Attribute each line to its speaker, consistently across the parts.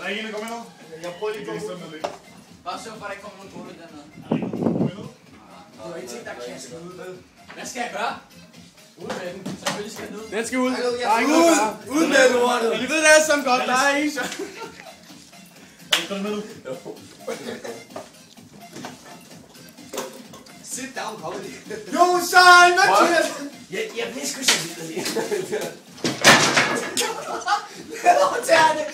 Speaker 1: der ikke en, der kommer med nu? Jeg prøver lige at gå ud.
Speaker 2: Bare sørg for, at der ikke kommer nogen gulvet dernede. Du har ikke tænkt dig at kaste ud med. Hvad skal jeg gøre? Ud med den. Selvfølgelig skal den ud.
Speaker 1: Den skal ud.
Speaker 2: Ud med lortet.
Speaker 1: I ved det alle sammen godt. Der er en så. Er du kommet med nu? Jo.
Speaker 2: Sit down, kom lige.
Speaker 1: Jonsson, Mathias!
Speaker 2: Jeg vil sgu så videre lige. Lad tage det.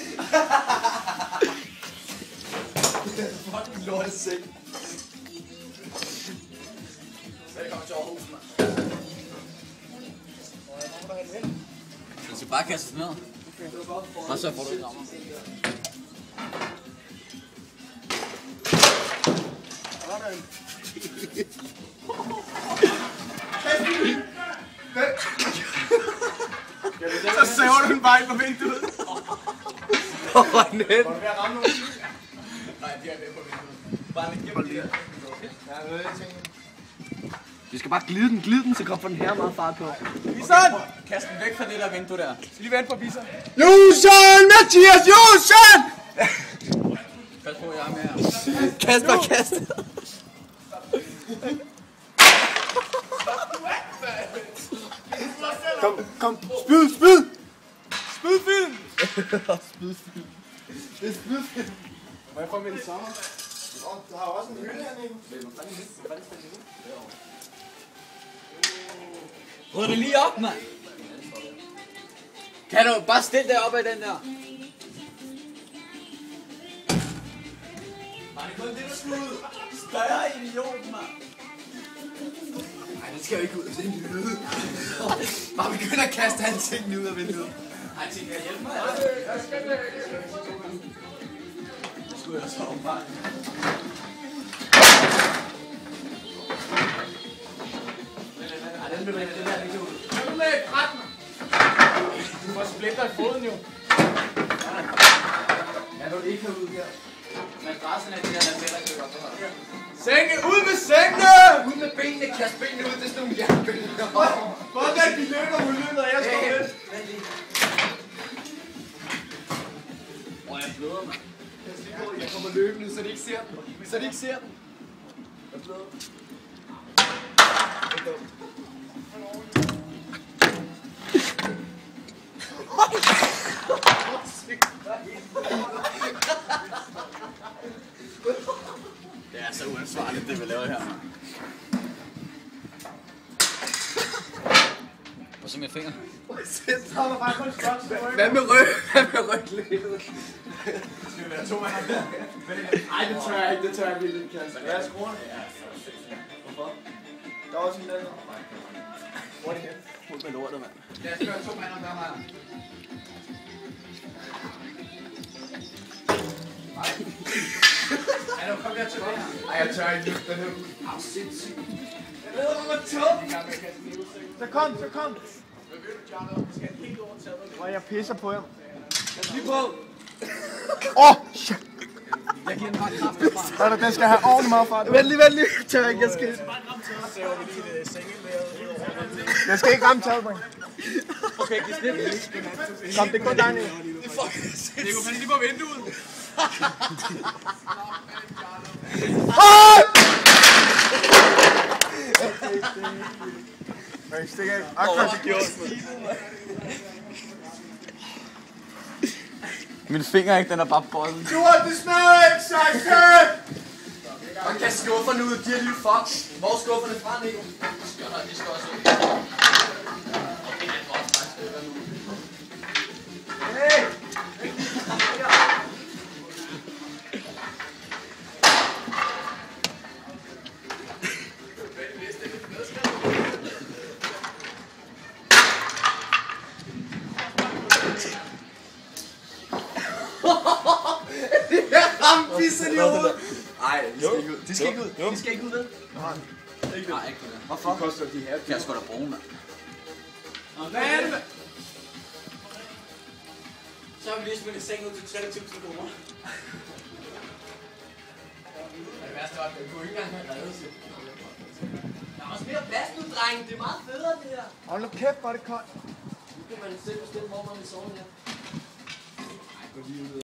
Speaker 2: Fucking lortesæk. Velkommen til Aarhus, mand. Du skal bare kaste ned. Og så får du et rammer.
Speaker 1: Så saver du en vej på vinduet.
Speaker 2: Hvor net.
Speaker 1: Var du ved at ramme nogen?
Speaker 2: Nej, de er ved på vinduet. Bare lidt gennem det her.
Speaker 1: Ja, noget jeg tænker.
Speaker 2: Du skal bare glide den, så kommer den her meget fart på.
Speaker 1: Visan!
Speaker 2: Kast den væk fra det der vindue der.
Speaker 1: Lige vent på Visan. Jonsson, Mathias, Jonsson!
Speaker 2: Pas på, jeg er med her. Kast.
Speaker 1: Kom. Spyd! Spydfilm! Spydfilm. Det er spydfilm. Må jeg få med det samme? Du har også en hylde hernede.
Speaker 2: Ryd det lige op, mand. Kan du bare stille dig op af den der? Nej, det er kun det, der skal ud. Større idiot, mand. Nej, det skal jo ikke ud. Det er en lyde. Bare begynder at kaste ansigten ud af vinduet. Ej, jeg tænker, jeg hjælper mig.
Speaker 1: Jeg skal det.
Speaker 2: Det skulle jeg så omfang. Ej, den bevæger, det der ikke ud.
Speaker 1: Udlæg, ret mig. Du får splitter i foden jo.
Speaker 2: Jeg vil ikke have ud her. Madrassen er de der lampeller, kører op på her.
Speaker 1: Senge, ud med sengene!
Speaker 2: Ud med benene, kast benene ud, det er sådan nogle jernbælge.
Speaker 1: Hvordan de løber ud løbet, og jeg står med.
Speaker 2: Vent lige. Jeg bløder, mand.
Speaker 1: Jeg kommer løbende, så de ikke ser den. Jeg bløder.
Speaker 2: Det er så uansvarligt, det vi laver her. Og så med fingeren. Hvad med ryglænet?
Speaker 1: Skal vi være to af ham? Nej, det tør jeg ikke. Det tør jeg virkelig ikke, Kasse. Hvad er skruerne? Hvorfor? Der er også en anden. Hvor er det hen?
Speaker 2: Ud med lortet, mand.
Speaker 1: Jeg skal være 2 mand om der her.
Speaker 2: Ja, nu kom jeg til det her.
Speaker 1: Ej, jeg tør ikke løfte den her ud.
Speaker 2: Au, sindssygt.
Speaker 1: Jeg ved, hvor man tør. Så kom.
Speaker 2: Hvad vil du, Jarno? Vi skal helt over til at
Speaker 1: Og jeg pisser på jer.
Speaker 2: lige på.
Speaker 1: Shit.
Speaker 2: Jeg giver den bare kraft herfra.
Speaker 1: Den skal have ordentligt meget fart.
Speaker 2: Vent lige. Tør ikke, jeg skal.
Speaker 1: Jeg skal ikke ramme taget, dreng.
Speaker 2: Okay, giv slip.
Speaker 1: Kom, det går dig ned.
Speaker 2: Det er fucking sindssygt.
Speaker 1: Det går fandme lige på vinduet. Jeg stikker af.
Speaker 2: Min finger ikke, den er bare bolden.
Speaker 1: Du har det smager ikke, Sejse!
Speaker 2: Man kan skufferne ud, de her lille fucks. Hvor er skufferne fra, Nico? De skal også ud. Okay, det er også faktisk stykker nu.
Speaker 1: Hey!
Speaker 2: Pisse lige ud! Ej, de skal ikke ud. De skal ikke ud, vel? Nej, ikke det. Hvorfor?
Speaker 1: Det koster de her.
Speaker 2: Kan jeg sgu da bruge, mand.
Speaker 1: Hvad er det,
Speaker 2: Så har vi lige smidt en seng ud til 30.000 kroner. Det værste var, at jeg kunne ikke engang have reddet sig. Der er også mere plads nu, drenge. Det er meget federe, det her.
Speaker 1: Hold nu kæft, hvor er det koldt.
Speaker 2: Nu kan man selv bestemme, hvor man vil sove her.